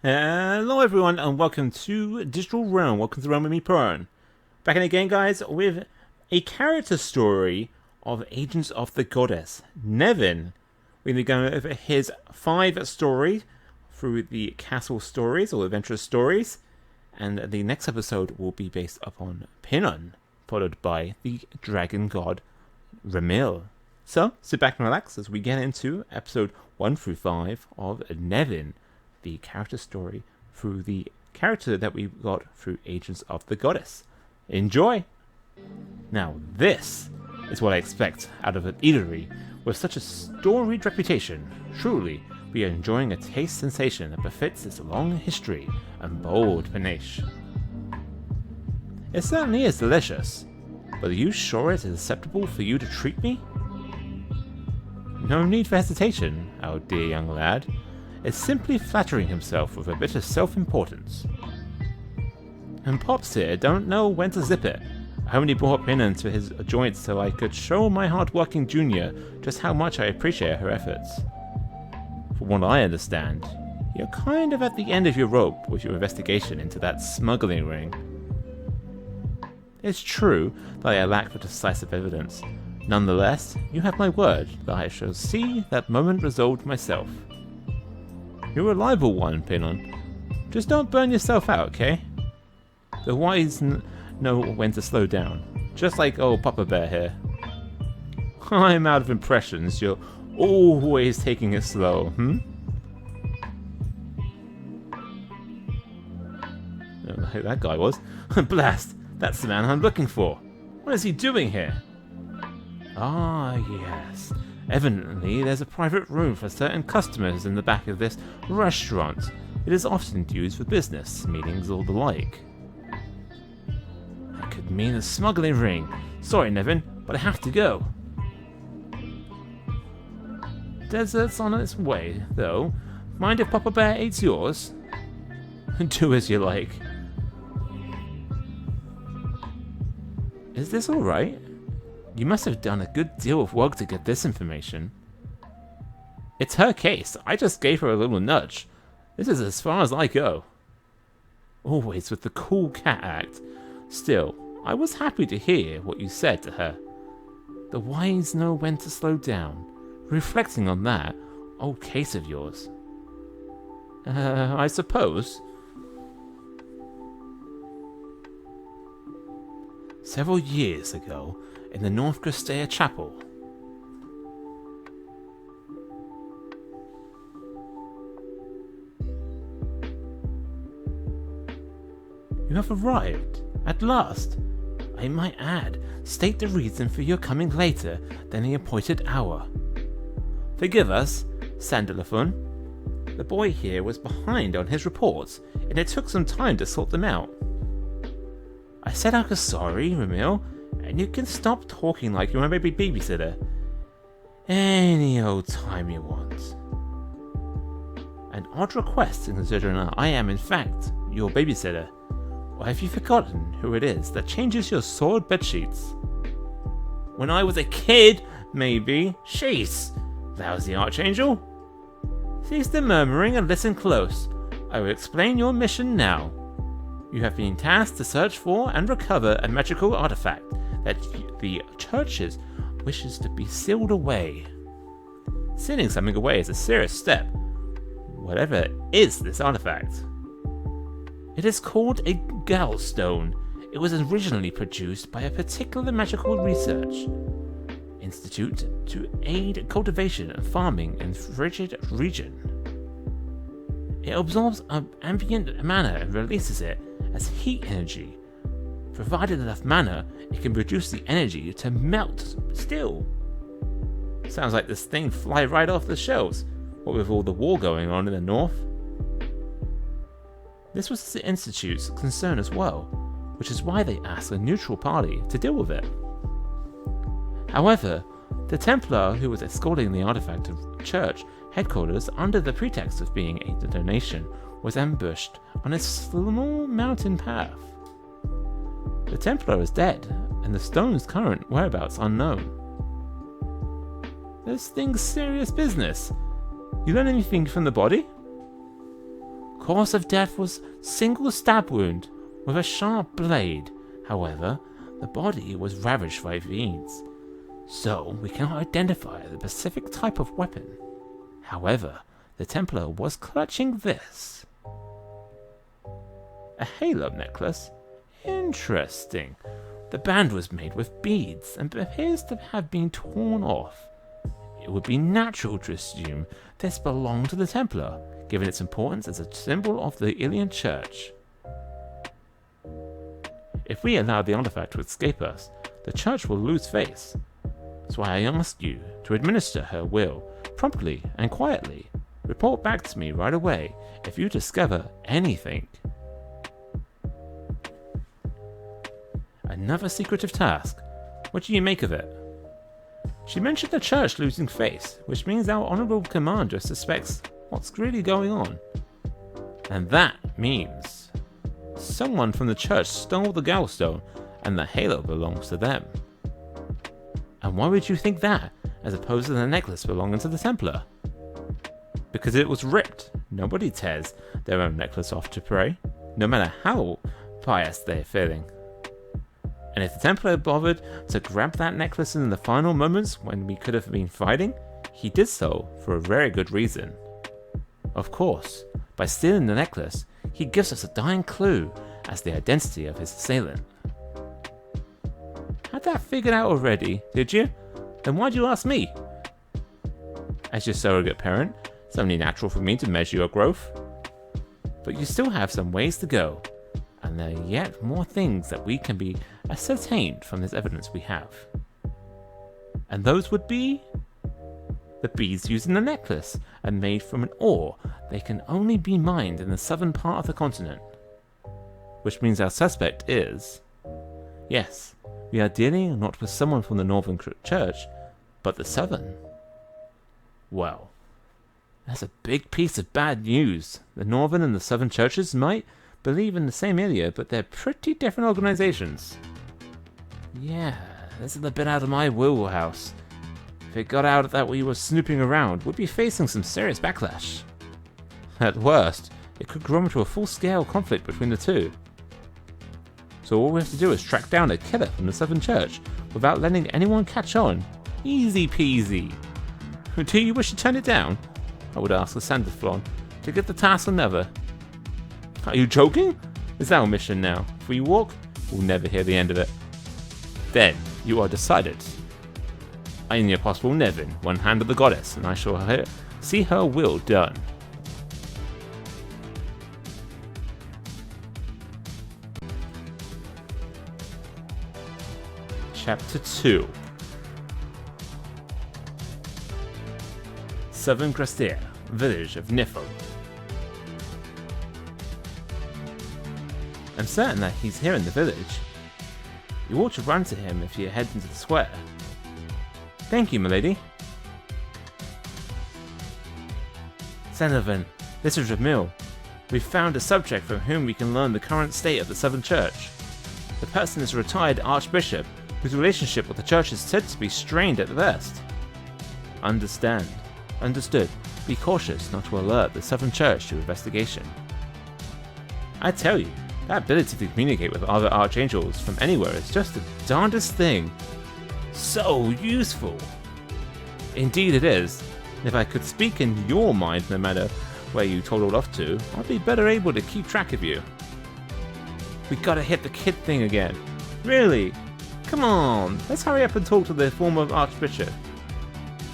Hello everyone and welcome to Digital Realm. Welcome to the Realm with me, Prowen. Back in again, guys, with a character story of Agents of the Goddess, Nevin. We're going to be going over his 5 stories through the castle stories or adventurous stories, and the next episode will be based upon Pinon, followed by the dragon god Ramil. So sit back and relax as we get into episode 1 through 5 of Nevin, the character story through the character that we got through Agents of the Goddess. Enjoy! Now this is what I expect out of an eatery with such a storied reputation. Truly, we are enjoying a taste sensation that befits its long history and bold panache. It certainly is delicious, but are you sure it is acceptable for you to treat me? No need for hesitation, our dear young lad. Is simply flattering himself with a bit of self-importance. And Pops here don't know when to zip it. I only brought Pinon to his joints so I could show my hard-working junior just how much I appreciate her efforts. From what I understand, you're kind of at the end of your rope with your investigation into that smuggling ring. It's true that I lack the decisive evidence. Nonetheless, you have my word that I shall see that moment resolved myself. You're a reliable one, Pinon. Just don't burn yourself out, okay? The wise know when to slow down, just like old Papa Bear here. I'm out of impressions. You're always taking it slow, Who that guy was. Blast! That's the man I'm looking for. What is he doing here? Ah, yes. Evidently, there's a private room for certain customers in the back of this restaurant. It is often used for business, meetings, or the like. That could mean a smuggling ring. Sorry, Nevin, but I have to go. Desert's on its way, though. Mind if Papa Bear eats yours? Do as you like. Is this alright? You must have done a good deal of work to get this information. It's her case. I just gave her a little nudge. This is as far as I go. Always with the cool cat act. Still, I was happy to hear what you said to her. The wise know when to slow down. Reflecting on that old case of yours. I suppose. Several years ago, in the North Crestea Chapel. You have arrived, at last. I might add, state the reason for your coming later than the appointed hour. Forgive us, Sandalaphon. The boy here was behind on his reports, and it took some time to sort them out. I said I was sorry, Ramil, and you can stop talking like you're my baby babysitter. Any old time you want. An odd request, considering I am, in fact, your babysitter. Or have you forgotten who it is that changes your sword bedsheets? When I was a kid, maybe. Jeez, lousy archangel. Cease the murmuring and listen close. I will explain your mission now. You have been tasked to search for and recover a magical artifact that the churches wishes to be sealed away. Sealing something away is a serious step. Whatever is this artifact? It is called a gallstone. It was originally produced by a particular magical research institute to aid cultivation and farming in frigid region. It absorbs ambient mana and releases it as heat energy. Provided enough mana, it can produce the energy to melt steel. Sounds like this thing fly right off the shelves, what with all the war going on in the north. This was the Institute's concern as well, which is why they asked a neutral party to deal with it. However, the Templar who was escorting the artifact to church headquarters under the pretext of being a donation was ambushed on a small mountain path. The Templar is dead, and the stone's current whereabouts unknown. This thing's serious business. You learn anything from the body? cause of death was single stab wound with a sharp blade. However, the body was ravaged by fiends, so we cannot identify the specific type of weapon. However, the Templar was clutching this. A halo necklace? Interesting. The band was made with beads and appears to have been torn off. It would be natural to assume this belonged to the Templar, given its importance as a symbol of the Ilian Church. If we allow the artifact to escape us, the Church will lose face. That's why I ask you to administer her will, promptly and quietly. Report back to me right away if you discover anything. Another secretive task. What do you make of it? She mentioned the Church losing face, which means our honorable commander suspects what's really going on. And that means someone from the Church stole the Gallstone and the halo belongs to them. And why would you think that, as opposed to the necklace belonging to the Templar? Because it was ripped. Nobody tears their own necklace off to pray, no matter how pious they're feeling. And if the Templar bothered to grab that necklace in the final moments when we could have been fighting, he did so for a very good reason. Of course, by stealing the necklace, he gives us a dying clue as the identity of his assailant. Had that figured out already, did you? Then why'd you ask me? As your surrogate parent, it's only natural for me to measure your growth. But you still have some ways to go, and there are yet more things that we can be ascertained from this evidence we have. And those would be the beads used in the necklace are made from an ore they can only be mined in the southern part of the continent. Which means our suspect is... Yes, we are dealing not with someone from the Northern Church, but the Southern. Well, that's a big piece of bad news. The Northern and the Southern churches might believe in the same area, but they're pretty different organizations. Yeah, this is a bit out of my wheelhouse. If it got out that we were snooping around, we'd be facing some serious backlash. At worst, it could grow into a full-scale conflict between the two. So all we have to do is track down a killer from the Southern Church without letting anyone catch on. Easy peasy. Do you wish to turn it down? I would ask the Sandalflon to get the task or never. Are you joking? It's our mission now. If we walk, we'll never hear the end of it. Then, you are decided. I am the Apostle Nevin, one hand of the goddess, and I shall see her will done. Chapter 2. Southern Grastia, village of Nifl. I'm certain that he's here in the village. You ought to run to him if you head into the square. Thank you, milady. Nevin, this is Ramil. We've found a subject from whom we can learn the current state of the Southern Church. The person is a retired archbishop whose relationship with the church is said to be strained at best. Understood. Be cautious not to alert the Southern Church to investigation. I tell you, that ability to communicate with other archangels from anywhere is just the darndest thing. So useful. Indeed it is. If I could speak in your mind no matter where you toddled off to, I'd be better able to keep track of you. We gotta hit the kid thing again. Really? Come on, let's hurry up and talk to the former archbishop.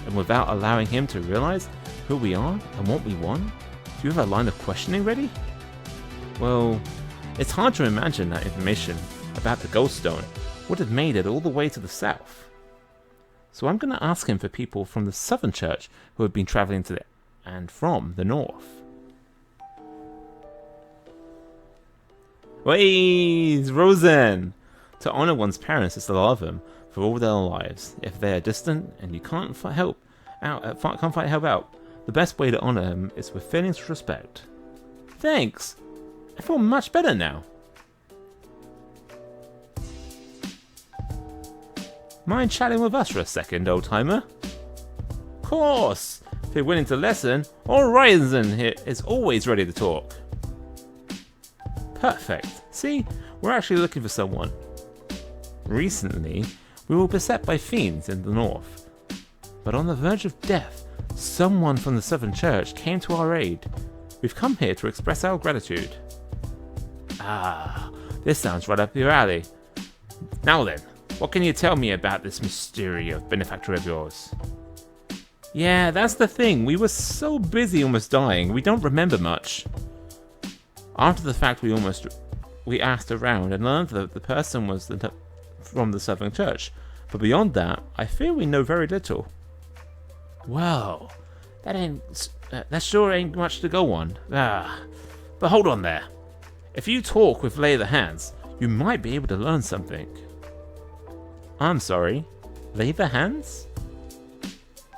And without allowing him to realize who we are and what we want, do you have a line of questioning ready? Well, it's hard to imagine that information about the Goldstone would have made it all the way to the south. So I'm going to ask him for people from the Southern Church who have been traveling to and from the north. Ways, Rosen! To honor one's parents is to love them for all their lives. If they are distant and you can't fight help out, the best way to honor them is with feelings of respect. Thanks! I feel much better now. Mind chatting with us for a second, old-timer? Course! If you're willing to listen, Horizon here is always ready to talk. Perfect. See, we're actually looking for someone. Recently, we were beset by fiends in the north. But on the verge of death, someone from the Southern Church came to our aid. We've come here to express our gratitude. Ah, this sounds right up your alley. Now then, what can you tell me about this mysterious benefactor of yours? Yeah, that's the thing. We were so busy almost dying, we don't remember much. After the fact, we asked around and learned that the person was from the Southern Church. But beyond that, I fear we know very little. Well, that sure ain't much to go on. But hold on there. If you talk with Lay the Hands, you might be able to learn something. I'm sorry, Lay the Hands?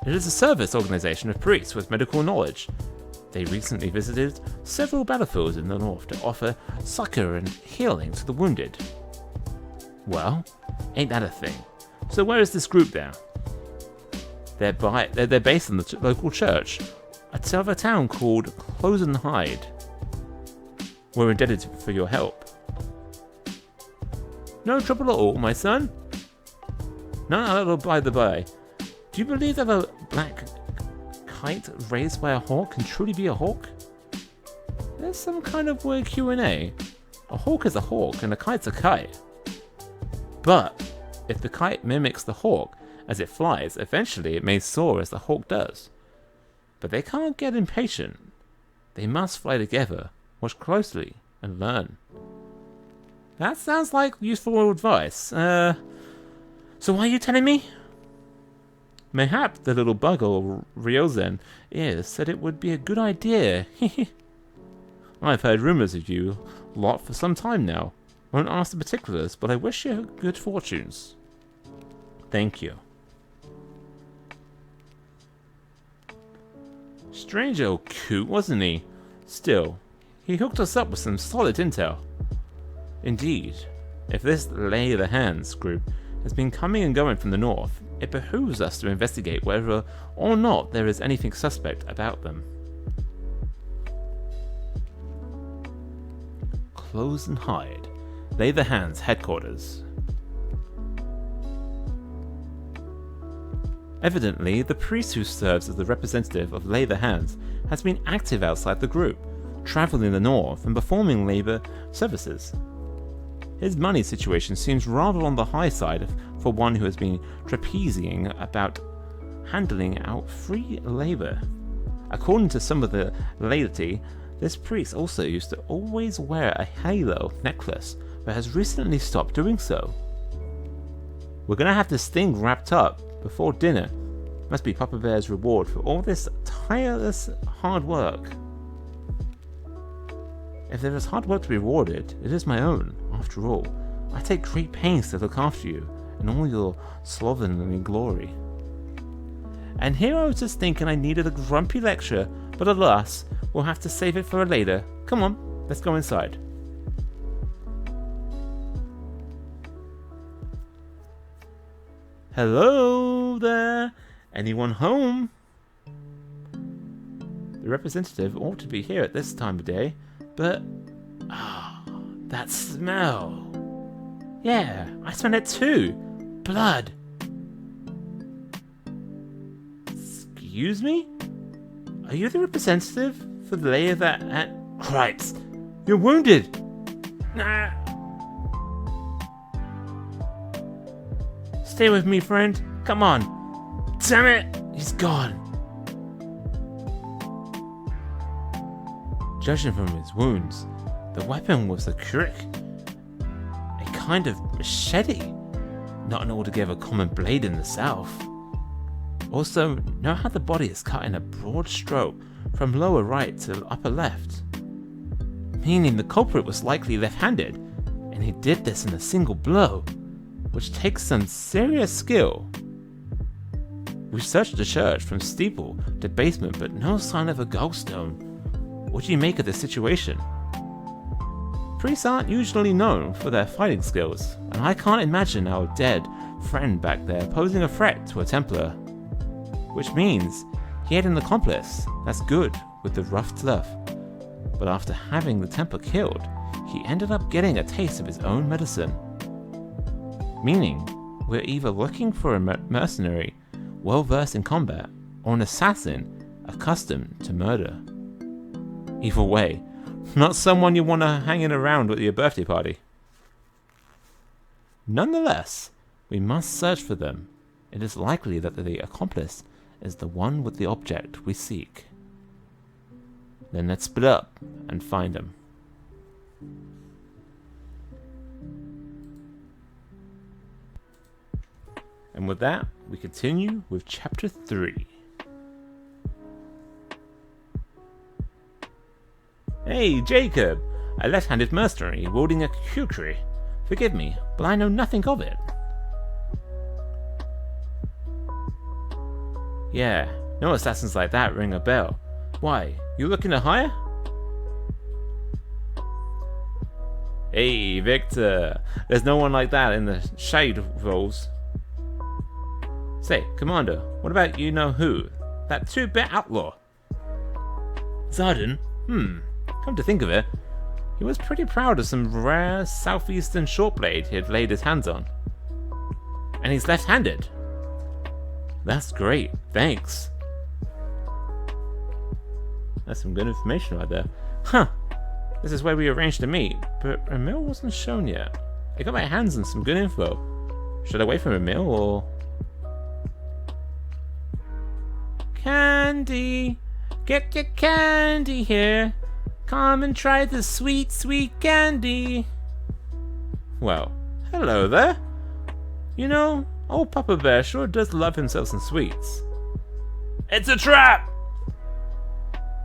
It is a service organization of priests with medical knowledge. They recently visited several battlefields in the north to offer succor and healing to the wounded. Well, ain't that a thing? So where is this group now? They're based in the local church, a town called Close and Hide. We're indebted for your help. No trouble at all, my son. None a little by the by. Do you believe that a black kite raised by a hawk can truly be a hawk? There's some kind of weird Q&A. A hawk is a hawk and a kite's a kite. But if the kite mimics the hawk as it flies, eventually it may soar as the hawk does. But they can't get impatient. They must fly together, watch closely, and learn. That sounds like useful advice. So what are you telling me? Mayhap, the little bugger Ryozen said it would be a good idea. I've heard rumors of you lot for some time now. Won't ask the particulars, but I wish you good fortunes. Thank you. Strange old coot, wasn't he? Still, he hooked us up with some solid intel. Indeed, if this Lay the Hands group has been coming and going from the north, it behooves us to investigate whether or not there is anything suspect about them. Close and Hide. Lay the Hands headquarters. Evidently, the priest who serves as the representative of Lay the Hands has been active outside the group, traveling the north and performing labor services. His money situation seems rather on the high side for one who has been trapezing about handling out free labor. According to some of the laity, this priest also used to always wear a halo necklace, but has recently stopped doing so. We're gonna have this thing wrapped up before dinner. Must be Papa Bear's reward for all this tireless hard work. If there is hard work to be rewarded, it is my own, after all. I take great pains to look after you in all your slovenly glory. And here I was just thinking I needed a grumpy lecture, but alas, we'll have to save it for later. Come on, let's go inside. Hello there! Anyone home? The representative ought to be here at this time of day, but... that smell! Yeah, I smell it too! Blood! Excuse me? Are you the representative for the layer that... Christ! You're wounded! Nah! Stay with me, friend. Come on. Damn it! He's gone. Judging from his wounds, the weapon was a crick. A kind of machete. Not an altogether common blade in the south. Also, know how the body is cut in a broad stroke from lower right to upper left. Meaning the culprit was likely left-handed, and he did this in a single blow, which takes some serious skill. We searched the church from steeple to basement, but no sign of a gallstone. What do you make of this situation? Priests aren't usually known for their fighting skills, and I can't imagine our dead friend back there posing a threat to a Templar. Which means he had an accomplice that's good with the rough stuff. but after having the Templar killed, he ended up getting a taste of his own medicine. Meaning, we're either looking for a mercenary well-versed in combat, or an assassin accustomed to murder. Either way, not someone you want to hanging around at your birthday party. Nonetheless, we must search for them. It is likely that the accomplice is the one with the object we seek. Then let's split up and find him. And with that, we continue with Chapter 3. Hey, Jacob! A left-handed mercenary wielding a kukri. Forgive me, but I know nothing of it. Yeah, no assassins like that ring a bell. Why, you looking to hire? Hey, Victor! There's no one like that in the shade roles. Say, Commander, what about you-know-who? That two-bit outlaw? Zardan? Come to think of it, he was pretty proud of some rare southeastern shortblade he had laid his hands on. And he's left-handed. That's great, thanks. That's some good information right there. Huh, this is where we arranged to meet, but Emil wasn't shown yet. I got my hands on some good info. Should I wait for Emil, or... Candy! Get your candy here! Come and try the sweet, sweet candy! Well, hello there! You know, old Papa Bear sure does love himself some sweets. It's a trap!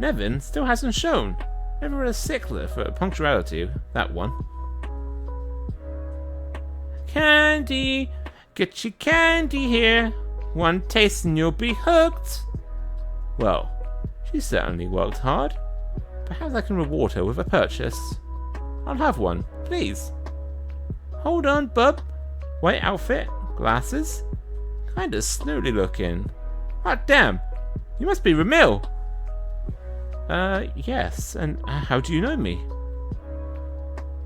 Nevin still hasn't shown. Never a stickler for punctuality, that one. Candy! Get your candy here! One taste and you'll be hooked! Well, she certainly worked hard. Perhaps I can reward her with a purchase. I'll have one, please. Hold on, bub. White outfit, glasses. Kinda snooty looking. Hot damn, you must be Ramil. Yes, and how do you know me?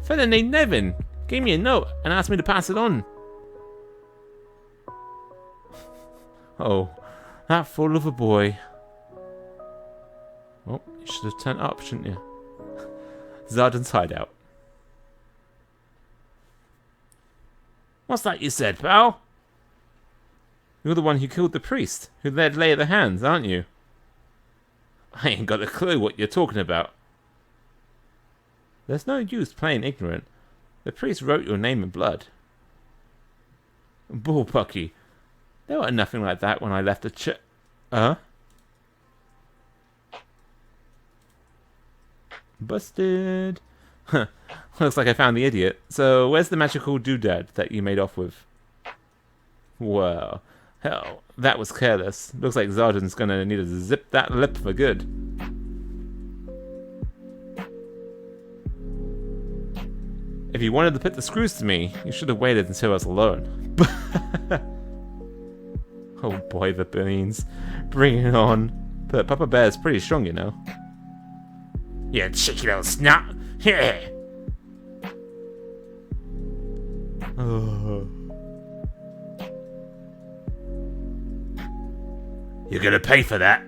A fella named Nevin gave me a note and asked me to pass it on. Oh, that fool of a boy. Oh, you should have turned up, shouldn't you? Zardan's hideout. What's that you said, pal? You're the one who killed the priest, who led Lay of the Hands, aren't you? I ain't got a clue what you're talking about. There's no use playing ignorant. The priest wrote your name in blood. Bullpucky. There was nothing like that when I left the church. Busted. Huh. Looks like I found the idiot. So, where's the magical doodad that you made off with? Well, hell, that was careless. Looks like Zardan's gonna need to zip that lip for good. If you wanted to put the screws to me, you should have waited until I was alone. Oh boy, the beans. Bring it on. But Papa Bear's pretty strong, you know. You cheeky little snot! Yeah. You're gonna pay for that.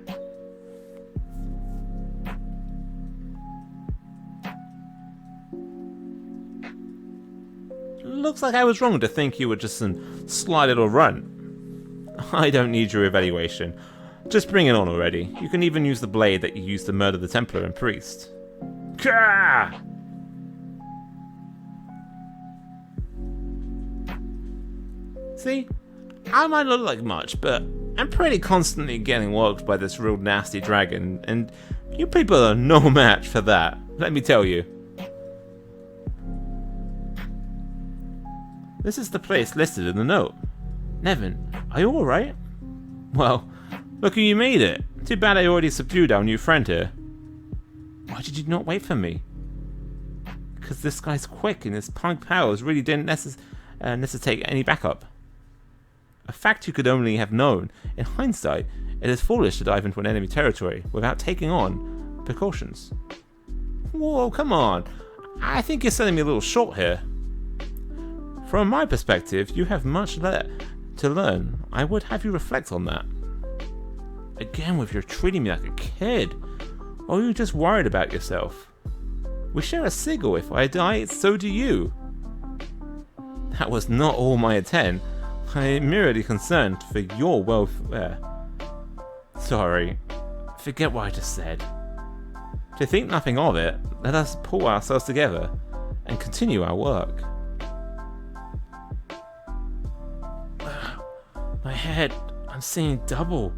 Looks like I was wrong to think you were just some sly little runt. I don't need your evaluation. Just bring it on already. You can even use the blade that you used to murder the Templar and priest. Kah! See? I might not look like much, but I'm pretty constantly getting woke by this real nasty dragon, and you people are no match for that, let me tell you. This is the place listed in the note. Nevin, are you alright? Well, look who you made it. Too bad I already subdued our new friend here. Why did you not wait for me? Because this guy's quick and his punk powers really didn't necessitate any backup. A fact you could only have known. In hindsight, it is foolish to dive into an enemy territory without taking on precautions. Whoa, come on. I think you're selling me a little short here. From my perspective, you have much to learn. I would have you reflect on that. Again with your treating me like a kid. Or are you just worried about yourself? We share a sigil. If I die, so do you. That was not all my intent. I am merely concerned for your welfare. Sorry. Forget what I just said. To think nothing of it, let us pull ourselves together and continue our work. My head, I'm seeing double.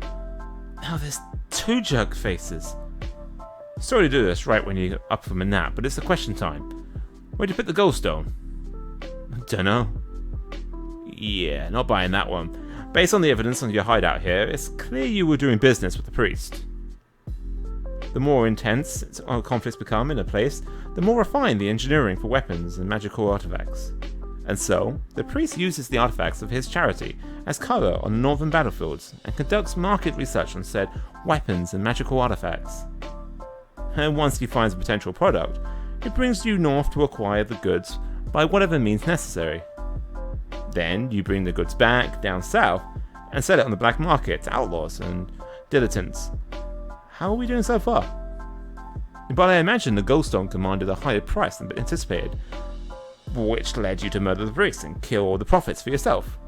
Now there's 2 jug faces. Sorry to do this right when you're up from a nap, but it's a question time. Where'd you put the goldstone? Dunno. Yeah, not buying that one. Based on the evidence on your hideout here, it's clear you were doing business with the priest. The more intense our conflicts become in a place, the more refined the engineering for weapons and magical artifacts. And so, the priest uses the artifacts of his charity as cover on the northern battlefields and conducts market research on said weapons and magical artifacts. And once he finds a potential product, he brings you north to acquire the goods by whatever means necessary. Then you bring the goods back down south and sell it on the black market to outlaws and dilettantes. How are we doing so far? But I imagine the goldstone commanded a higher price than anticipated, which led you to murder the priest and kill all the profits for yourself.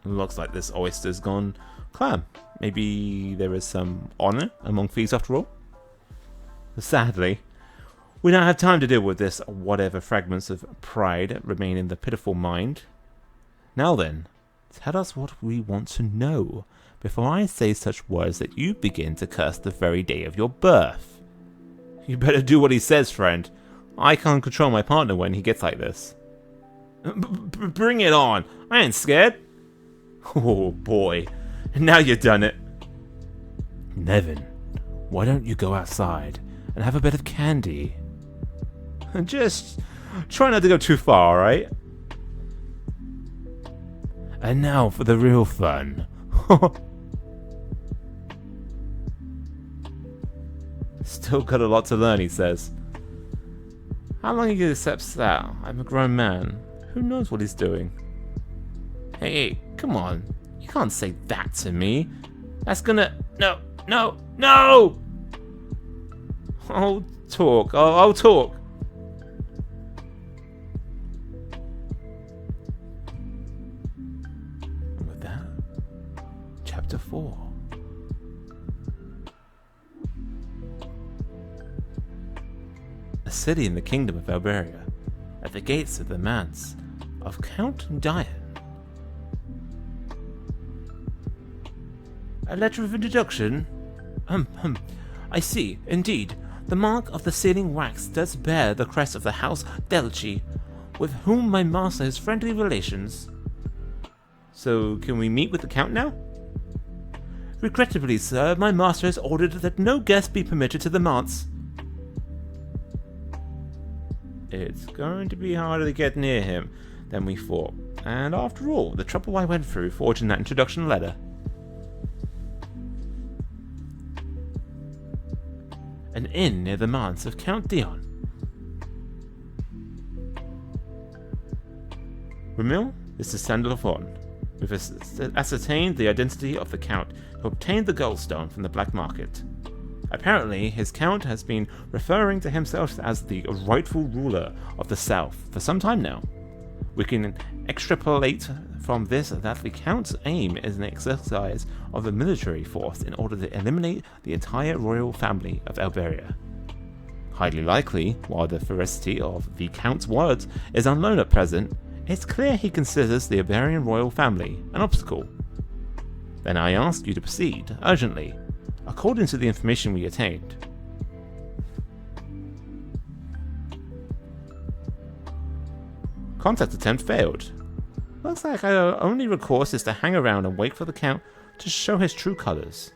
Looks like this oyster's gone clam. Maybe there is some honour among thieves after all? Sadly, we don't have time to deal with this whatever fragments of pride remain in the pitiful mind. Now then, tell us what we want to know, before I say such words that you begin to curse the very day of your birth. You better do what he says, friend. I can't control my partner when he gets like this. Bring it on. I ain't scared. Oh boy, now you've done it. Nevin, why don't you go outside and have a bit of candy? Just try not to go too far, alright? And now for the real fun. Still got a lot to learn, he says. How long he accepts that? I'm a grown man. Who knows what he's doing? Hey, come on. You can't say that to me. That's gonna... No! I'll talk. I'll talk. And with that, Chapter 4. A city in the kingdom of Barbarian, at the gates of the manse of Count Dian. A letter of introduction? I see, indeed. The mark of the sealing wax does bear the crest of the house Delci, with whom my master has friendly relations. So, can we meet with the Count now? Regrettably, sir, my master has ordered that no guest be permitted to the manse. It's going to be harder to get near him than we thought, and after all, the trouble I went through forging that introduction letter. An inn near the manse of Count Dion. Ramil, this is Sandalphon. We've ascertained the identity of the Count who obtained the goldstone from the black market. Apparently, his Count has been referring to himself as the rightful ruler of the South for some time now. We can extrapolate from this that the Count's aim is an exercise of the military force in order to eliminate the entire royal family of Alberia. Highly likely, while the veracity of the Count's words is unknown at present, it's clear he considers the Alberian royal family an obstacle. Then I ask you to proceed, urgently, according to the information we attained. Contact attempt failed. Looks like our only recourse is to hang around and wait for the Count to show his true colours.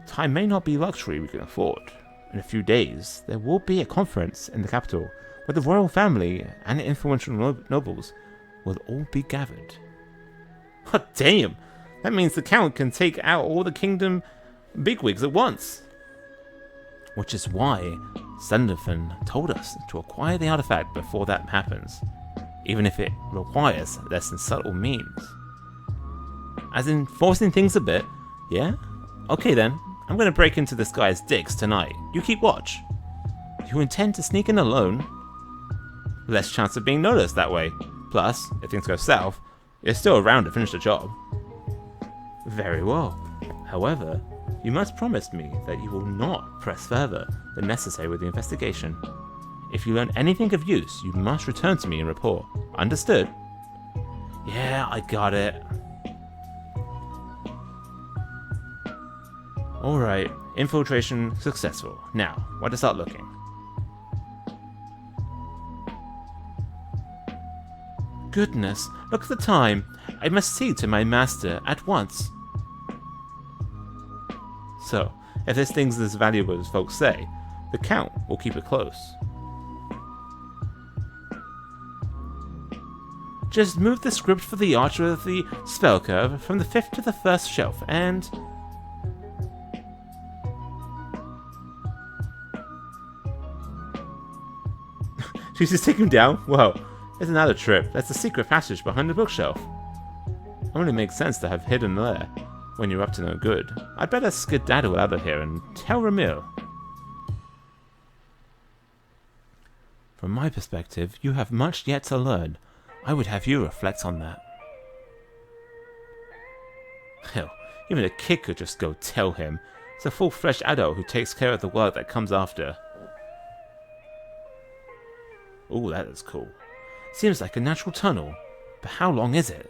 Time may not be luxury we can afford. In a few days, there will be a conference in the capital where the royal family and influential nobles will all be gathered. Oh, damn! That means the Count can take out all the kingdom bigwigs at once. Which is why Nevin told us to acquire the artifact before that happens, even if it requires less than subtle means. As in forcing things a bit, yeah? Okay then, I'm gonna break into this guy's digs tonight. You keep watch. You intend to sneak in alone? Less chance of being noticed that way. Plus, if things go south, you're still around to finish the job. Very well. However, you must promise me that you will not press further than necessary with the investigation. If you learn anything of use, you must return to me and report. Understood? Yeah, I got it. Alright, infiltration successful. Now, where to start looking? Goodness, look at the time. I must see to my master at once. So, if this thing's as valuable as folks say, the Count will keep it close. Just move the script for the Archer of the Spell Curve from the 5th to the 1st shelf, and... She's just taking him down? Whoa, it's another trip. That's a secret passage behind the bookshelf. Only makes sense to have hidden there, when you're up to no good. I'd better skedaddle out of here and tell Ramil. From my perspective, you have much yet to learn. I would have you reflect on that. Hell, even a kid could just go tell him. It's a full-fledged adult who takes care of the work that comes after. Ooh, that is cool. Seems like a natural tunnel, but how long is it?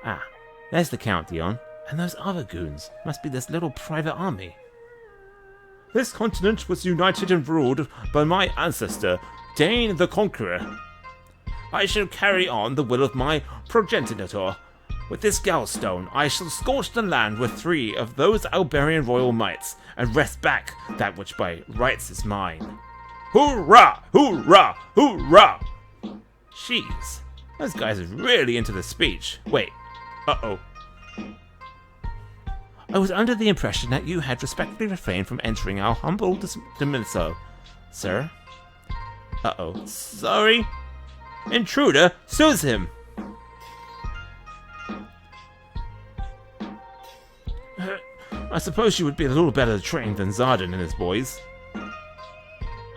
Ah, there's the Count, Dion, and those other goons must be this little private army. This continent was united and ruled by my ancestor, Dane the Conqueror. I shall carry on the will of my progenitor. With this gallstone, I shall scorch the land with 3 of those Barbarian royal mights, and wrest back that which by rights is mine. Hoorah! Hoorah! Hoorah! Jeez, those guys are really into the speech. Wait, uh-oh. I was under the impression that you had respectfully refrained from entering our humble domicile, sir. Uh-oh. Sorry? Intruder, seize him! I suppose you would be a little better trained than Zardan and his boys.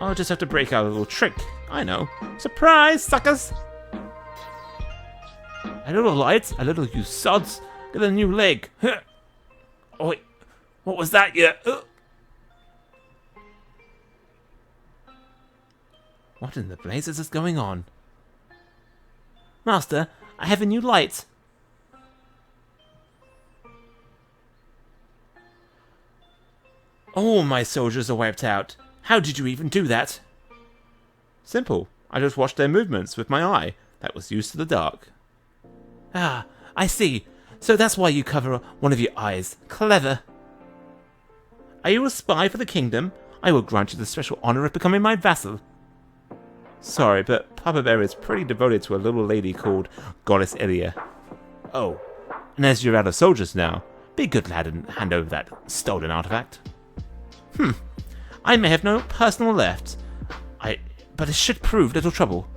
I'll just have to break out a little trick. I know. Surprise, suckers! A little light, a little you sods. Get a new leg. Oh wait, what was that? Yeah. What in the blazes is going on? Master, I have a new light. All my soldiers are wiped out. How did you even do that? Simple. I just watched their movements with my eye. That was used to the dark. Ah, I see. So that's why you cover one of your eyes. Clever. Are you a spy for the kingdom? I will grant you the special honor of becoming my vassal. Sorry, but Papa Bear is pretty devoted to a little lady called Goddess Ilia. Oh, and as you're out of soldiers now, be a good lad and hand over that stolen artifact. I may have no personal left, but it should prove little trouble.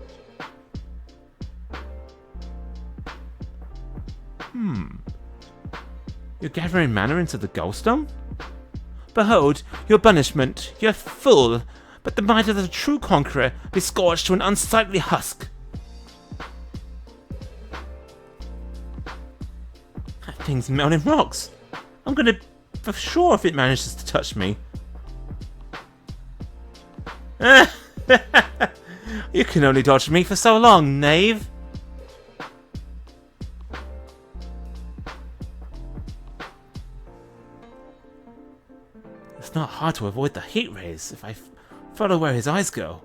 You're gathering mana into the Goldstone? Behold, your banishment, you fool! But the might of the true conqueror be scorched to an unsightly husk. That thing's melting rocks. I'm gonna for sure if it manages to touch me. You can only dodge me for so long, knave. It's not hard to avoid the heat rays if I follow where his eyes go.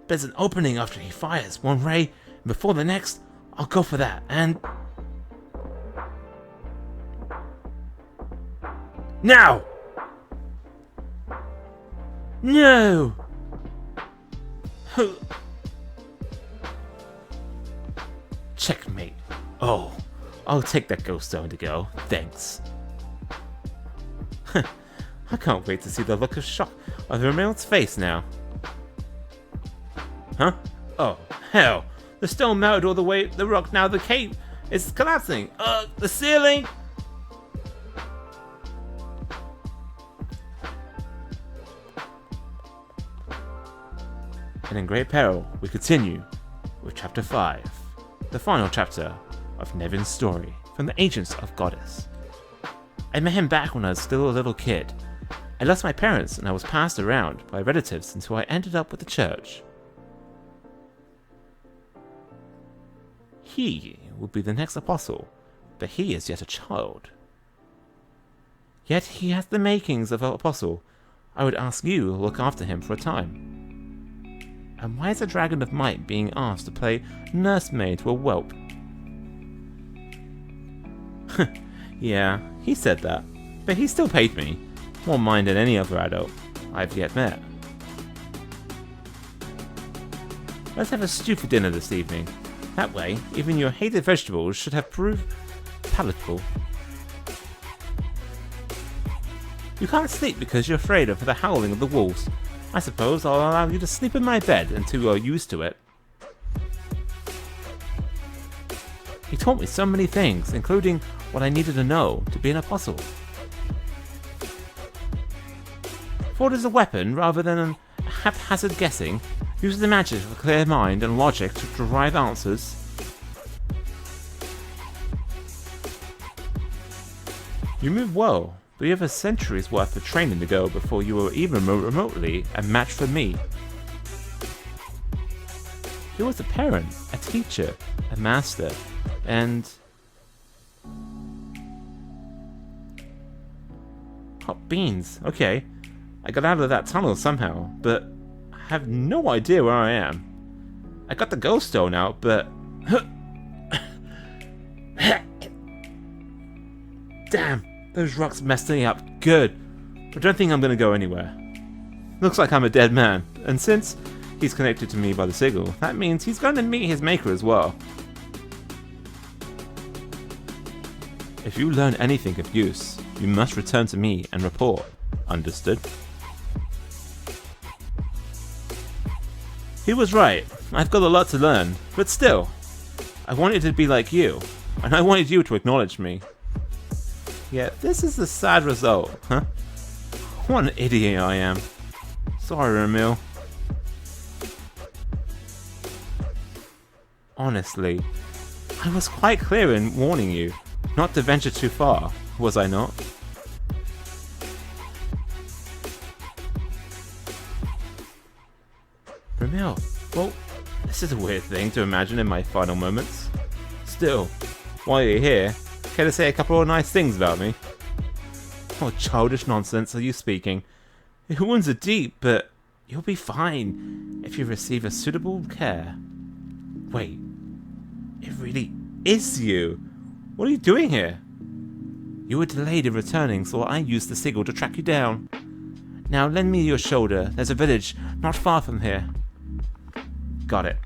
There's an opening after he fires one ray, and before the next, I'll go for that, and... Now! No! Checkmate. Oh, I'll take that ghost stone to go. Thanks. I can't wait to see the look of shock on Ramil's face now. Huh? Oh, hell. The stone melted all the way the rock, now the cave is collapsing. The ceiling! And in great peril, we continue with Chapter 5, the final chapter of Nevin's story from the Agents of Goddess. I met him back when I was still a little kid. I lost my parents and I was passed around by relatives until I ended up with the church. He will be the next apostle, but he is yet a child. Yet he has the makings of an apostle. I would ask you to look after him for a time. And why is a dragon of might being asked to play nursemaid to a whelp? Yeah, he said that, but he still paid me, more mine than any other adult I've yet met. Let's have a stew for dinner this evening. That way, even your hated vegetables should have proved palatable. You can't sleep because you're afraid of the howling of the wolves. I suppose I'll allow you to sleep in my bed until you're used to it. He taught me so many things, including what I needed to know to be an apostle. Thought as a weapon rather than haphazard guessing. Use the magic of a clear mind and logic to derive answers. You move well, but you have a century's worth of training to go before you were even remotely a match for me. He was a parent, a teacher, a master, and... hot beans, okay. I got out of that tunnel somehow, but I have no idea where I am. I got the ghost stone out, but... Damn, those rocks messed me up good. I don't think I'm gonna go anywhere. Looks like I'm a dead man, and since he's connected to me by the sigil, that means he's going to meet his maker as well. If you learn anything of use, you must return to me and report. Understood? He was right. I've got a lot to learn, but still, I wanted to be like you, and I wanted you to acknowledge me. Yet this is the sad result, huh? What an idiot I am. Sorry, Ramil. Honestly, I was quite clear in warning you not to venture too far, was I not? Ramil, well, this is a weird thing to imagine in my final moments. Still, while you're here, care to say a couple of nice things about me? What childish nonsense are you speaking? Your wounds are deep, but you'll be fine if you receive a suitable care. Wait, it really is you! What are you doing here? You were delayed in returning, so I used the sigil to track you down. Now lend me your shoulder. There's a village not far from here. Got it.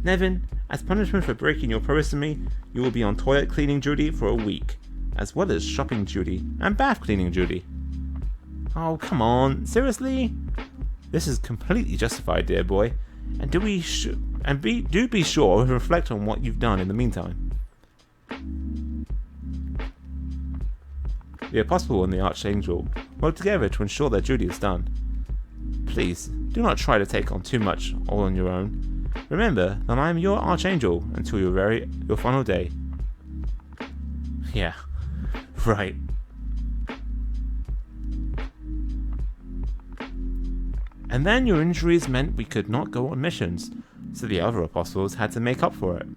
Nevin, as punishment for breaking your promise to me, you will be on toilet cleaning duty for a week, as well as shopping duty and bath cleaning duty. Oh, come on, seriously? This is completely justified, dear boy, and do be sure to reflect on what you've done in the meantime. The Apostle and the Archangel work together to ensure their duty is done. Please, do not try to take on too much all on your own. Remember that I am your Archangel until your final day. Yeah, right. And then your injuries meant we could not go on missions, so the other apostles had to make up for it.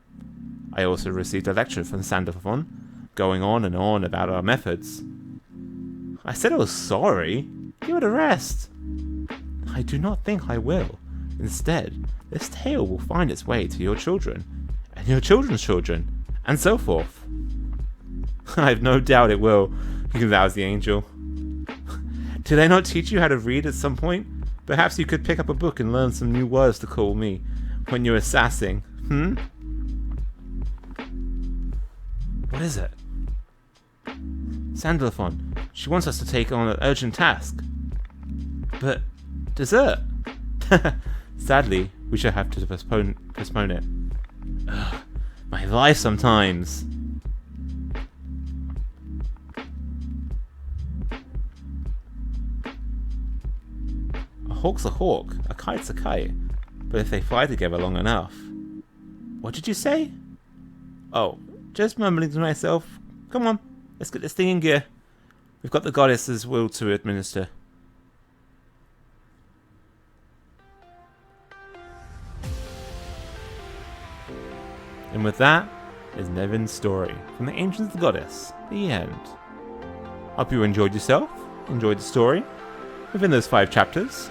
I also received a lecture from Sandalphon, going on and on about our methods. I said I was sorry. Give it a rest. I do not think I will. Instead, this tale will find its way to your children, and your children's children, and so forth. I have no doubt it will, vows the angel. Did I not teach you how to read at some point? Perhaps you could pick up a book and learn some new words to call me when you're assassing, What is it? Sandalphon. She wants us to take on an urgent task. But dessert? Sadly, we shall have to postpone it. Ugh, my life sometimes. A hawk's a hawk, a kite's a kite, but if they fly together long enough. What did you say? Oh, just mumbling to myself. Come on, let's get this thing in gear. We've got the goddess's will to administer. And with that is Nevin's story from the Ancients of the Goddess, the end. Hope you enjoyed yourself, enjoyed the story. Within those 5 chapters,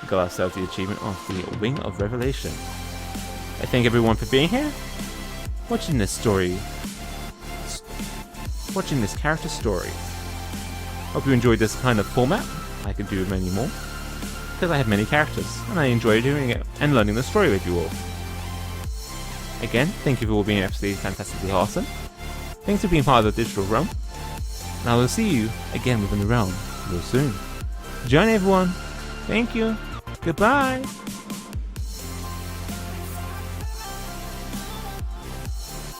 we got ourselves the achievement of the Wing of Revelation. I thank everyone for being here, watching this character story. Hope you enjoyed this kind of format. I could do many more, because I have many characters, and I enjoy doing it and learning the story with you all. Again, thank you for all being absolutely fantastically awesome. Thanks for being part of the digital realm. And I will see you again within the realm real soon. Join everyone. Thank you. Goodbye.